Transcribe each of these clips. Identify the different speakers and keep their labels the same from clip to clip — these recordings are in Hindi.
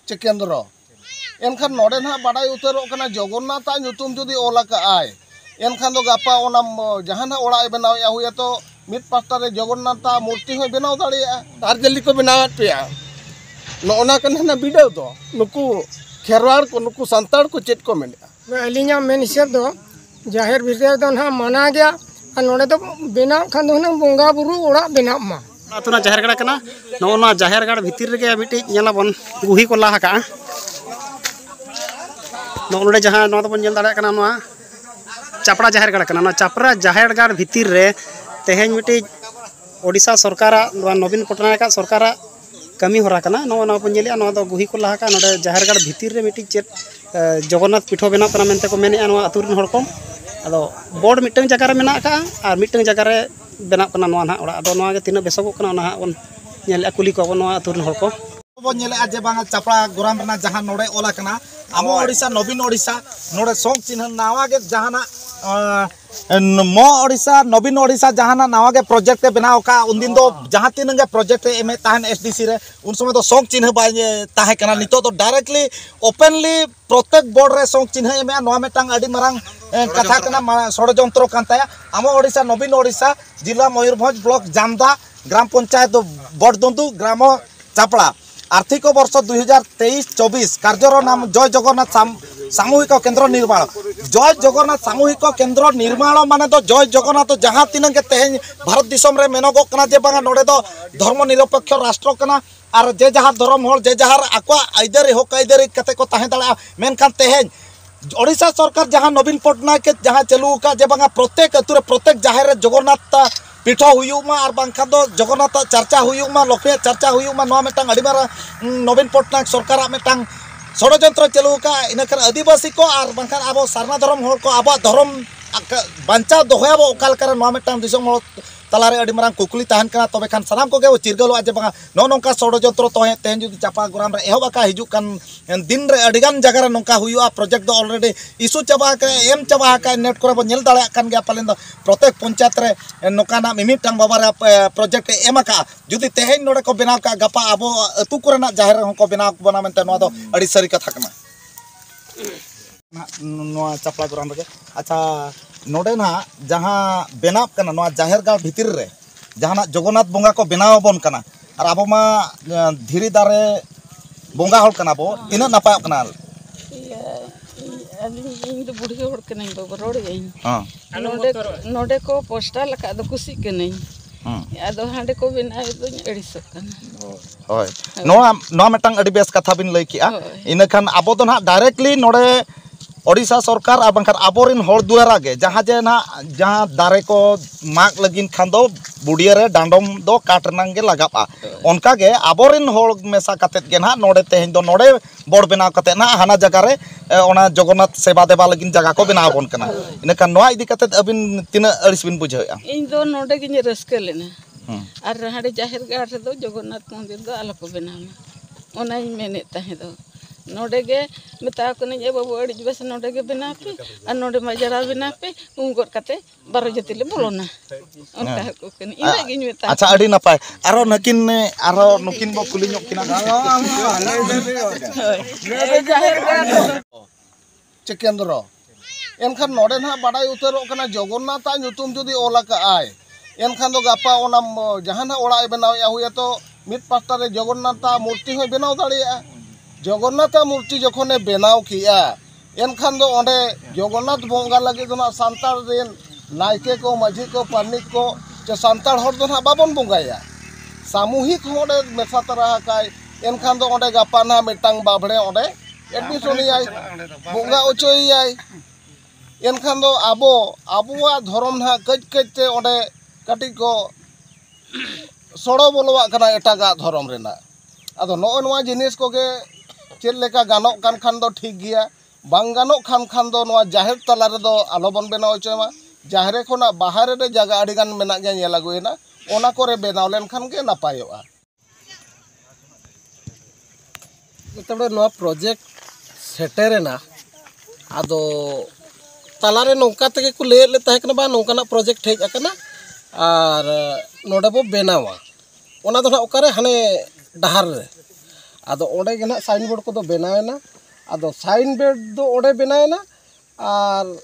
Speaker 1: Cekendro enkhan node na badai utero kana Jogonnatha nyutum jodi ola ka ai enkhan do gapa ona jahan ora benau ya huya to mid pasta re Jogonnatha murti hoy benau daria ar jeli ko benawat pea no ona kana na bidau to nuku kherwar ko nuku santar ko chet ko men
Speaker 2: alinya men hisab do jahir bidar do na mana gaya ar node do benau khan do na bonga buru ora benau ma
Speaker 3: atuna jahir gada kana no na jahir gada bhitir rege miti nyala bon guhi ko la haka नोडे जहाँ बन चापड़ा जाहिर गढ़ चापड़ा जाहिर गढ़ भितर रे तेहें मिट्टी ओडिशा सरकार नवीन पटनायक सरकार कमी हरा बन गुही को लहा नोडे जाहिर गढ़ भितर रे मिट्टी चेत जगन्नाथ पीठो बनाव मेनते को मेने आतुरन हर को अदो बोर्ड मिट्टन जगह रे मेना का और मिट्टन जगह रे बनाव ना ओड़ा अदो तीना बेसोगो बन कुली को आतुरन हर को
Speaker 4: जे बांगा चापड़ा गोराम जहाँ नोड़े ओला कना आमो ओडिशा नवीन ओडिशा नोड़े सोंग चिन्ह नावा के जहाना मो ओडिशा नवीन ओडिशा जहाना नावा के प्रोजेक्ट बनाव का उनदिन दो जहाँ तीन के प्रोजेक्ट एम ताहन एसडीसी रे उन समय तो सोंग चिन्ह बाय ताहे कना नितो तो डायरेक्टली ओपनली प्रत्येक बोर्ड रे सोंग चिन्ह एम नोआ मेटांग अडी मारांग कथा कना षडयंत्र कांताया आमो ओडिशा नवीन ओडिशा जिला मयूरभंज ब्लॉक जामदा ग्राम पंचायत बड़दुंदु ग्राम चापड़ा आर्थिक वर्ष 2023-24 कार्यर नाम जय जगन्नाथ सामूहिक केन्द्र निर्माण जय जगन्नाथ सामूहिक केन्द्र निर्माण माने तो जय जगन्नाथ जहाँ तीन के तेज भारत दिसम रे मेनगो कना जे बांगा नोडे दो धर्म निरपेक्ष राष्ट्र कना और जे जहाँ धर्म हल जे जहाँ आको आइदरी हक आइदरी कते को ताहे दाड़ा मेनखान तेज ओडिशा सरकार जहाँ नवीन पटनायक के जहाँ चालू का जे बांगा प्रत्येक अतुरे प्रत्येक जाहेर जगन्नाथ पीठो हुयुमा और बांखा दो जगन्नाथ चर्चा हुयुमा लक्ष्मी चर्चा हुयुमा नोआ मेटांग अडी मारा नवीन पटनायक सरकार मेटांग षडयंत्र चालू का इनखान आदिवासी को और बांखान आबो सारना धर्म हर को आबो धर्म बांचा दोहयाबो ओकाल करे नोआ मेटांग दिसम हर तलारे अडी मारांग कुकुली ताहन कना तबे खान सानाम को गे चिरगलो जे बांगा नो नोंका षडयंत्र तोहे तेन जुदी चापा गोराम रे एहब का हिजु कान दिन रे अडिगान जगह रे नोंका हुयुआ प्रोजेक्ट दो ऑलरेडी इशू चाबा के एम चाबा का नेट करे बो नेल दाड़ा कान गया पालेन दो प्रत्येक पंचायत रे नोकाना मिमिटांग बाबा रे प्रोजेक्ट एम का जुदी तेहेन नोडे को बनाव का गपा आबो अतु कोरेना जाहेर हो को बनाव बना मेनते नो दो अडी सरी कथा कना नोआ चापा गोराम रे अच्छा नोडे ना जहाँ बनाव कना नोआ जाहेर गाँव भितर रे जहाँ जगन्नाथ बोंगा को बनाव बन कना और आबो मा धीरी दारे बोंगा हल कना बो तीना नपाय कना
Speaker 5: इन तो बुढ़ी हड़ के नहीं बाबा रोड गई हां नोडे को पोस्टर लका दो कुसी के नहीं आदो हांडे को बिना दो एड़ी सकना
Speaker 4: होय नो मेटांग अडी बेस कथा बिन लई किया इन खान आबो तो ना डायरेक्टली नोडे ओडिशा सरकार और बांखान आबोरिन हर दुआरा गे जहाँ जे ना जहाँ दारे को माग लगिन खान दो बुडिया रे डांडम दो काटनांग गे लगापा उनका गे आबोरिन हर मेसा कतेत गे ना नोडे तेहेन दो नोडे बोर्ड बनाव कते ना हाना जगह रे ओना जगन्नाथ सेवा देवा लगिन जगह को बनाव बन कना इनखान नोआ इदी कतेत अबिन तिना अड़िस बिन बुझाया
Speaker 5: इन दो नोडे गिन रस्के लेना और हाडे जाहिर गाड़ रे दो जगन्नाथ मंदिर दो आलो को बनाव ओना इन मेने ताहे दो नोडे गे मेता को नहीं बाबू अड़ी बस नोडे गे बना पे और नोडे मजरा बना पे उंगोर कते बारो जतिले बोलोना उनका को कनी इना गिन मेता
Speaker 4: अच्छा अड़ी नपाय आरो नकिन आरो नकिन बो कुली ñok किना
Speaker 1: Cekendro enkhan node na badai utero kana Jogonnatha nyutum jodi ola ka ai enkhan do gapa ona jahan ora benau ya huya to mid pasta re Jogonnatha murti hoy benau daria Jagannath मूर्ति जखने बनाव किया एनखान दो ओंडे जगन्नाथ बोंगा लगे दो ना सांतार रेन नायके को माझी को पार्निक को जे सांतार हर दो ना बाबन बोंगाया सामूहिक ओंडे मेसा तरह काय एनखान दो ओंडे गापा ना मिटांग बाबड़े ओंडे एडमिशन आय बोंगा ओचोई आय एनखान दो आबुआ धर्म ना कज कजते ओंडे कटी को सड़ो बोलवा कना एटागा धर्म रेना आदो नो नोआ जिनिस को गे चेल लेका गानोक कान खान दो ठीक गया बांग गानोक खान दो नोआ जाहेर तला रे दो आलोबन बेनाव चोयमा जाहेरे खोना बाहर रे जगह आडी गान मेना गे नेल आगुयना ओना करे बेनाव लेन खान गे नापायोआ
Speaker 6: तबे नोआ प्रोजेक्ट सेटेरेना आदो तला रे नोंका तके को ले ले ताहे कना बा नोंकाना प्रोजेक्ट हेज अकना और नोडे बो बेनावा ओना दो ओकारे हाने डहार रे आदो ओडे गे ना साइन बोर्ड को दो बनावेना आदो साइन बोर्ड दो ओडे बनावेना और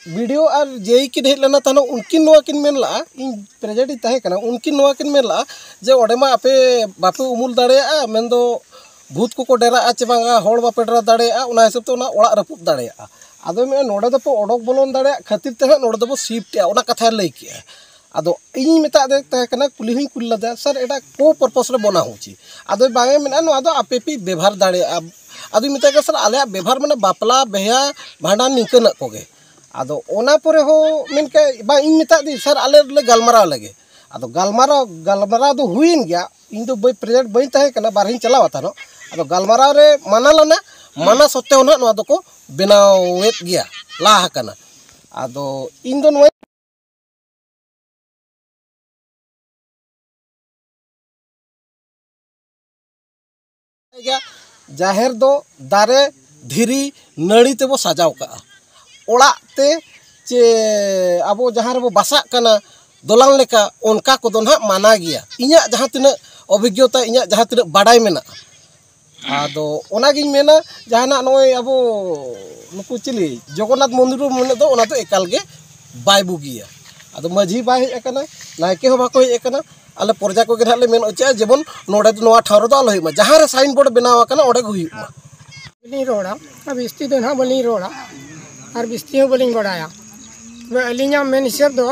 Speaker 6: वीडियो और जेई की ढेर लेना तानो उनकिन नोआ किन मेन ला इन प्रेजेंट ताहे कना उनकिन नोआ किन मेन ला जे ओडे मा आपे बापे उमुल दाड़ेया मेन दो भूत को डेरा चे बांगा होड़ बापे डेरा दाड़ेया उना हिसाब ते उना ओड़ा रपुद दाड़ेया आदो मे नोडे दो ओडोक बोलोन दाड़ेया खातिर ते नोडे दो शिफ्ट उना कथा लई किया आदो इन मेता दे ताहे कना कुली हुई कुल लदा सर एटा को पर्पस रे बना होची आदो बांगे मेना नो आदो आपे पी व्यवहार दाड़ेया आदो मिता के सर आले व्यवहार माने बापला बेहा भांडान निकन कोगे आदो ओना परे हो मेन के बा इन मिता दी सर आले ले गलमारा लगे आदो गलमारा दो हुइन गया इन दो बई प्रेजेंट बई ताहे कना बारहिन चलावता नो आदो गलमारा रे माना लना माना सत्ते होना नो को बनावेत गया लाहा कना आदो इन दो नो जाहेर दो दारे धीरी नड़ी ते बो सजाव का ओड़ा ते चे अब जहाँ रे बो बासा कना दोलांग लेका उनका को दोना माना गया इኛ जहाँ तिना अभिज्ञता इኛ जहाँ तिना बाडाय मेना आदो ओना गिन मेना जहाना नोय अब नुकु चिली जगन्नाथ मंदिर मेने दो ओना तो एकाल गे बाय बुगिया आदो माझी बाय हे एकना नायके हो बाको हे एकना आले प्रजा को गे हाले मेन ओचा जेबन नोडे दो नोआ ठारो दो आलो जहाँ रे साइन बोर्ड बनावा कना ओडे गुई
Speaker 2: बलिं रोड़ा अब बिस्ती दो ना बलिं रोड़ा और बिस्ती हो बलिं बड़ाया वे अलिंगा मेन हिसाब दो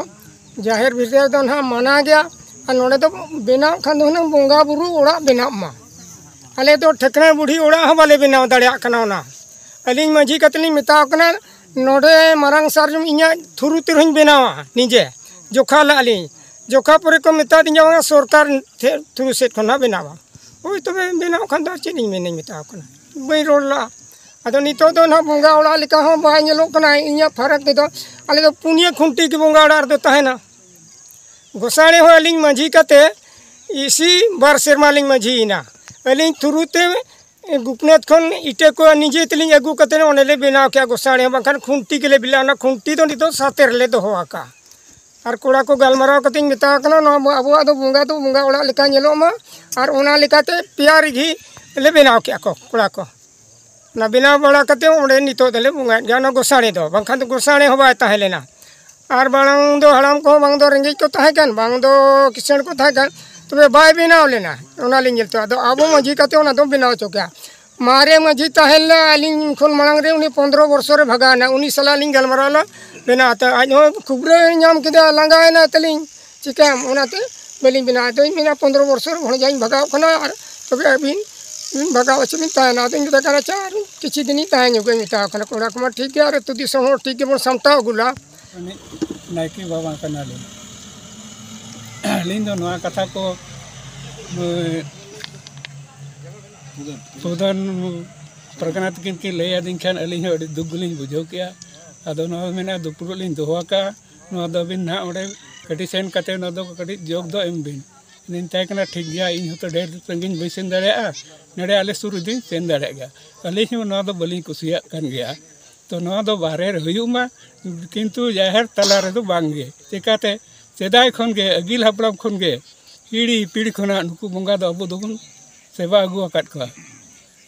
Speaker 2: जाहिर भितर दो ना माना गया और नोडे तो बनाव खान दो ना बोंगा बुरु ओड़ा बनाव मा आले तो ठेकना बुढ़ी ओड़ा हो बाले बनाव दाड़िया कना ना अलिंग माझी कतली मिताव कना नोडे मारंग सारजुम इኛ थुरु तिरहन बनावा निजे जोखा ला अलिंग जोखा परे को मिता दिया सरकार थ्रू सेट खना बनावा ओई तबे बनाव खान दा चेनी मेने मिताव कना बई रोला अदो नितो दो ना बोंगा ओड़ा लिका हो बाय नेलो कना इኛ फरक दे दो आले दो पुनिया खुंटी की बोंगा ओड़ा दो ताहेना गोसाणे हो अलिंग माझी कते इसी बार सेरमा लिंग माझी इना अलिंग थुरुते गुकनेत खन इटे को निजे तलिंग अगु कते ओनेले बनाव क्या गोसाणे बंखान खुंटी के ले बिलाना खुंटी तो नितो सातेर ले दो होआका और कोड़ा को गलमाराव कते मिता कना नो अबुआ दो बोंगा ओड़ा लिका नेलो मा और ओना लिकाते प्यार घी ले बनाव क्या को कोड़ा को ना बनाव बड़ा कते ओडे नितो दले बोंगा जानो गोसाणे दो बंखान तो गोसाणे हो बाय ताहे लेना और बांग दो हड़ाम को बांग दो रेंगे को ताहे कन बांग दो किसान को ताहे कन तबे बाय बनाव लेना ओना लिंजल तो आदो आबो माझी कते ओना दो बनाव चोका मारे माझी ताहेला अलिंग खन मांग रे उनी 15 वर्ष रे भगाना उनी सला लिंग गलमाराला बेना त आज हो खुबरे नाम के लंगायना तलिंग चिकाम ओनाते बेलिंग बिना तो मेना 15 वर्ष रे भण जाई भगाव खना तबे अबिन भगाव चमिन ताना तो इंदा करा चार किछि दिनी ताहे नुगे मिता खना कोड़ा कुमा ठीक गया रे तुदी सहो ठीक के बन समता गुला
Speaker 7: नायकी बाबा कना ले लिंग दो नोआ कथा को सुदन प्रगनात किन की ले आदिन खान अलिंग अडी दुगलिंग बुझो किया आदो नो मेना दुपुरो लिंग दोहाका नो दो बिन ना ओडे कटी सेन कते नो दो कटी जोग दो एम बिन निन ताय कना ठीक गया इन हतो ढेर संगिन बैसेन दाड़ेया नडे आले सुरु दिन सेन दाड़ेगा अलिंग नो दो बलिंग कुसिया कन गया तो नो दो बाहरे हुयुमा किंतु जाहिर तला रे दो बांगे चिकाते सेदाय खन गे अगिल हपड़ाम खन गे पीढ़ी पीढ़ी खना नुकु बोंगा दो अबो दोबन सेवा अगु आकाट को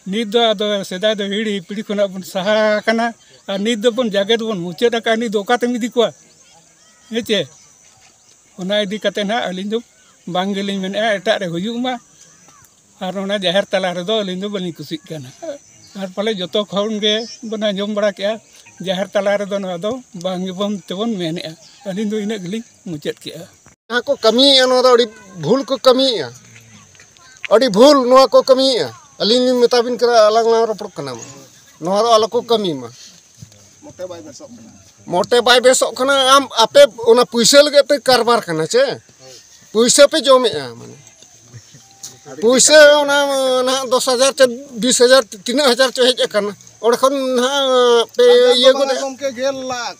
Speaker 7: नित दो आदो सेदाय दो पीढ़ी पीढ़ी खना बन सहा कना और नित दो बन जागे दो बन मुचे टका नि दोकाते मिदी को हेचे ओना इदी कते ना अलिंग दो बांगेलिंग मेन एटा रे हुयुमा और ओना जाहिर तला रे दो अलिंग दो बलिंग कुसिक कना और पले जतो खौन गे बना जम बड़ा क्या जाहिर तला रे दो ना दो बांगे बम तेबन मेने अलिंग दो इना गलिंग मुचेत किया
Speaker 8: यहाँ को कमी नो दो अड़ी भूल को कमी अड़ी भूल नुआ को कमी अलिंग मेताबिन करा अलग ना रपड़ कना नुआ दो अलग को कमी मा मोटे बाय बेसो कना आम आपे ओना पैसा लगे पे कारबार कना चे पैसा पे जमे माने पैसा ओना ना 10,000 चे 20,000 3,000 चे हेज कना ओड़ खन ना पे ये को
Speaker 1: के गेल लाख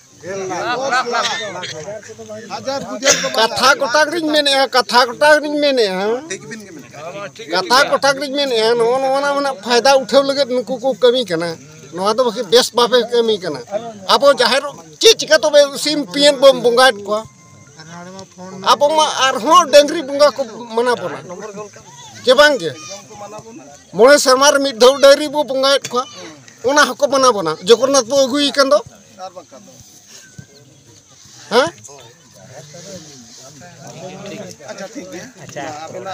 Speaker 8: कथा कोटाक रिंग मेने कथा कोटाक रिंग मेने कथा कोटाक रिंग मेने नो ना मना फायदा उठाव लगे नुकु को कमी कना नोआ दो बाकी बेस बापे कमी कना अब जाहिर चे चिका तो सिम पियन बम बोंगाट को अब मा आर हो डेंगरी बोंगा को मना पना चे बांगे मोड़े सरमार मिट धौ डायरी बो बंगायत को ओना हको बना बना जगन्नाथ बो अगुई कन दो हाँ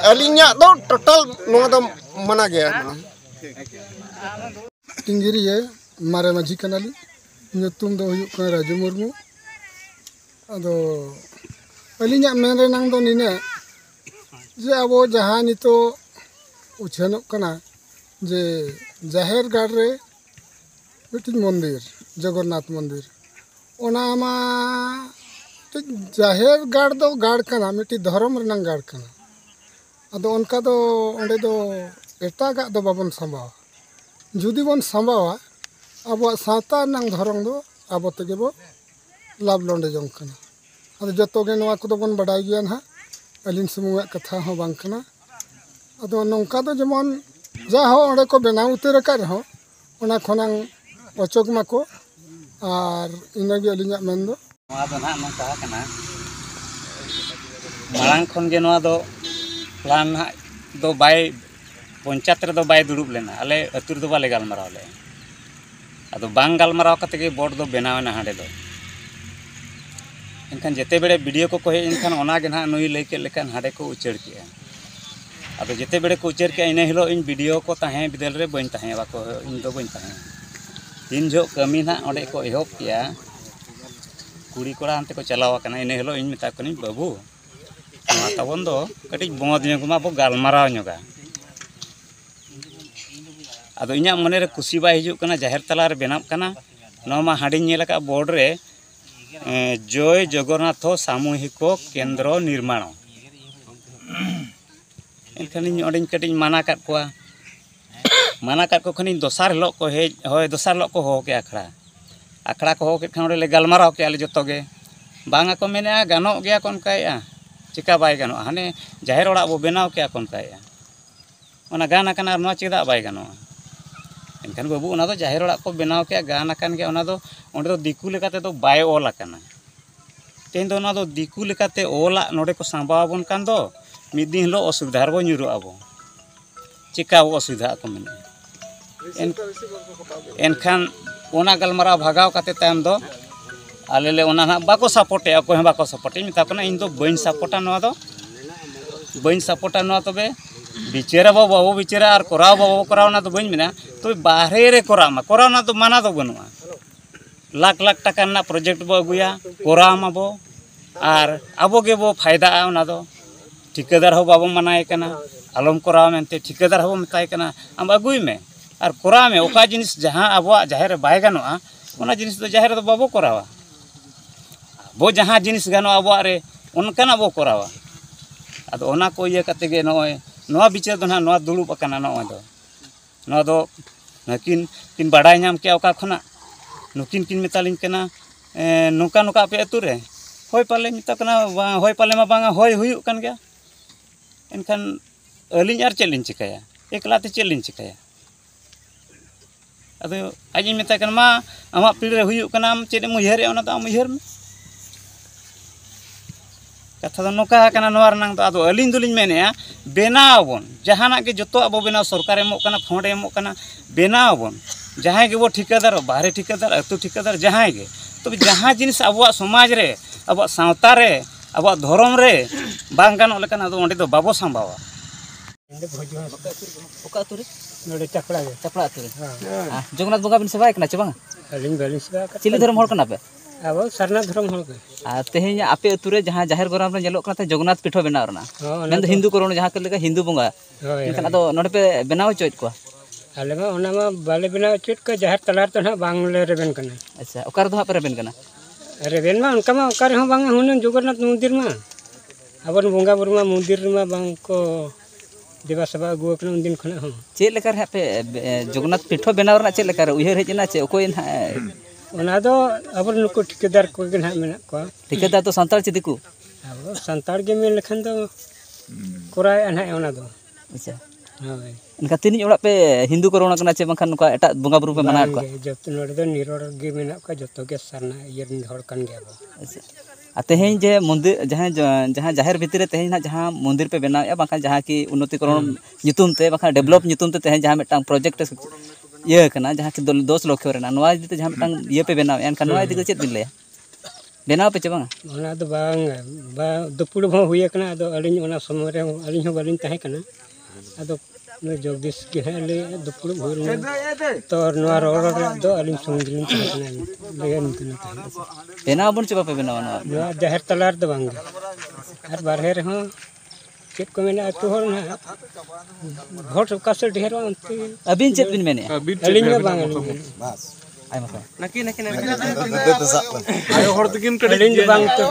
Speaker 8: अलिnya दो टोटल नोआ दो मना गया
Speaker 2: टिंगिरी है मारे माझी Kanali nyutum do huyuk kan Raja Murmu ado alinya menre nang do nine je abo jahan itu uchenok kana je Jaher Gar re mitin mondir Jagannath mondir ona ma Jaher Gar do gar kana miti dharam renang gar kana ado onka do onde do etaga do babon sambawa judi bon sambawa अब साता नंग धरंग दो अब तक बो लाभ लौंडे जंग कना अब जतो गे नवा को बन बडाई गया ना अलिन सुमुग कथा हो बांग कना अदो नौका दो जमन जा हो ओंडे को बेना उतर का रहो ओना खनांग अचोक माको और इनगे अलिन मेन दो
Speaker 9: नवा दो ना नौका कना मांग खन गे नवा दो प्लान दो बाय पंचायत रे दो बाय दुड़ुब लेना आले अतुर दो बाले गालमाराव ले अदो बांग गालमाराव कते के बोर्ड दो बनावना हाडे दो इनखान जेते बेड़े वीडियो को कहे इनखान ओना गे ना नुई लई के लेखान हाडे को उचर किया अदो जेते बेड़े को उचर के इने हिलो इन वीडियो को ताहे बिदल रे बइन ताहे बाको इन दो बइन ताहे तीन जो कमी ना ओडे को एहोप किया कुड़ी कोड़ा अंते को चलावा कना इने हिलो इन मिता कनी बाबू माता बन दो कटी बोद ᱧᱚᱜ बो गालमाराव ᱧᱚᱜᱟ अदो इन्या मने रे कुसी बाय हिजुक कना जाहेर तला रे बेनाब कना नोमा हाडिन नेला का बोर्ड रे जय जगन्नाथ सामूहिक केंद्र निर्माण एनखान इन ओडिन कटिन माना काट को खनि दोसार हिलो को हे होय दोसार हिलो को हो के आखड़ा को हो के खान ले गालमाराव के आले जतो गे बांगा को मेने गानो गया कोन काया चिका बाय गानो हाने जाहेर ओड़ा बो बेनाव के कोन काया ओना गाना कना नो चिदा बाय गानो एनखान बाबू ओना दो जाहेर ओड़ा को बेनाव के गाना कान के ओना दो ओंडे दो दिकु लेकाते दो बाय ओल आकाना तेन दो ओना दो दिकु लेकाते ओला नोडे को सांबाबन कान दो मिद दिन हिलो असुविधा रो ᱧᱩᱨᱩ आबो चिका वो असुविधा को मेने एनखान ओना गलमारा भागाव काते तायम दो आले ले ओना ना बाको सपोर्टे अको हे बाको सपोर्टे मिता कोना इन दो बइन सपोर्टा नवा दो बइन सपोर्टा नवा तबे बिचेरा बाबू बिचेरा और कराव बाबू कराव ना तो बइन मेना तो बाहरे रे करामा कराव ना तो माना तो बनुआ लाख लाख टाका ना प्रोजेक्ट बो अगुया करामा बो और आबो गे बो फायदा ओना दो ठिकादार हो बाबू मनाए कना आलम कराव मेनते ठिकादार हो मताय कना आम अगुई में और कराव में ओका जिनिस जहां आबो जाहेर बाय गानोआ ओना जिनिस तो जाहेर दो बाबू करावा बो जहां जिनिस गानो आबो रे उनकाना बो करावा अदो ओना को इया कते गे नय नवा बिचार दो ना नवा दुड़ुब अकाना नवा दो नकिन किन बाडाय नाम के ओका खना नुकिन किन मितालिन कना नुका नुका पे अतु रे होय पाले मिता कना होय पाले मा बांगा होय हुयु कन गया एनखान अलिन आर चेलिन चिकाया एकलाते चेलिन चिकाया अदो आजिन मिता कना मा आमा पीड़ रे हुयु कना चेदे मुहरे ओना तो मुहर में कथा दो नोका कना नोर नंग तो अदो अलिन दुलिन मेनेया बेनावबन जहाना के जतो अब बेनाव सरकार एमो कना फंड एमो कना बेनावबन जहां के वो ठिकादार बाहरे ठिकादार अतु ठिकादार जहां के तो जहां जिनिस अब समाज रे अब सावता रे अब धर्म रे बांग गानो लेकन अदो ओंडे दो बाबो संभावा
Speaker 7: ओका तुरे नोडे चपड़ा तुरे
Speaker 9: हां जगन्नाथ बंगा बिन सेवाय कना चबंग
Speaker 7: अलिन बालिन सेवा
Speaker 9: चिली धर्म होड़ कना पे
Speaker 7: अब सरना धर्म होड़ के
Speaker 9: आ तेहें आपे अतुरे जहां जाहेर गोराम रे जेलोक कना जगन्नाथ पीठो बनाव रना मेन हिंदू करोन जहां के लेका हिंदू बंगा एनखान अदो नोडे पे बनाव चोइत को
Speaker 7: आले मा ओना मा बाले बनाव चोइत को जाहेर तलार तो ना बांगले रेबेन कना
Speaker 9: अच्छा ओकार दो पे रेबेन कना
Speaker 7: रेबेन मा उनका मा ओकार हो बांग हुन जगन्नाथ मंदिर मा अबन बंगा बुरमा मंदिर मा बांग को देवा सभा अगु कना उन दिन खना हो
Speaker 9: चे लेकर है पे जगन्नाथ पीठो बनाव रना चे लेकर उहर हेजना चे ओकोय ना
Speaker 7: ओना दो अबर नुको ठिकेदार को गन हा मेना को
Speaker 9: ठिकेदार तो संताल चे दिकु
Speaker 7: अब संताल के मेन लखन दो कोराय अना ओना दो
Speaker 9: अच्छा
Speaker 7: हाय
Speaker 9: इनका तीन ओड़ा पे हिंदू करोना कना चे बंखान नुका एटा बंगा बुरु पे मना को
Speaker 7: जत नोडे दो निरोड़ गे मेना को जतो के सरना इयर हड़ कन गया
Speaker 9: अच्छा
Speaker 10: तेहें जे मंदिर जहाँ जाहिर भितर तेहें ना जहाँ मंदिर पे बनाया बाखा जहाँ की उन्नतिकरण नितुम ते बाखा डेवलप नितुम ते तेहें जहाँ मिटांग प्रोजेक्ट ये कना जहाँ की 10 लाख रेना नवा इदि जहाँ मिटांग ये पे बनाया एनखान नवा इदि चेत बिन लैया बनाव पे चे बांगा
Speaker 2: ओना दो बांग दुपुड़ भो हुई कना आदो अलिኝ ओना समय रे अलिኝ हो बालिኝ ताहे कना आदो जगदीश के ले दुपुड़ भोर तो नवा रोड रे दो अलिኝ संगिलिन ताहे कना लेन कना
Speaker 10: बनाव बन चे बापे बनाव नवा
Speaker 2: जाहिर तलार दो बांग आर बारहे रे हो चेत को मेना अतु हर ना भोट कासे ढेर अंते
Speaker 10: अबिन चेत बिन मेने
Speaker 2: अलिኝ बांग बस
Speaker 10: आई मसा
Speaker 2: अलिኝ बांग तो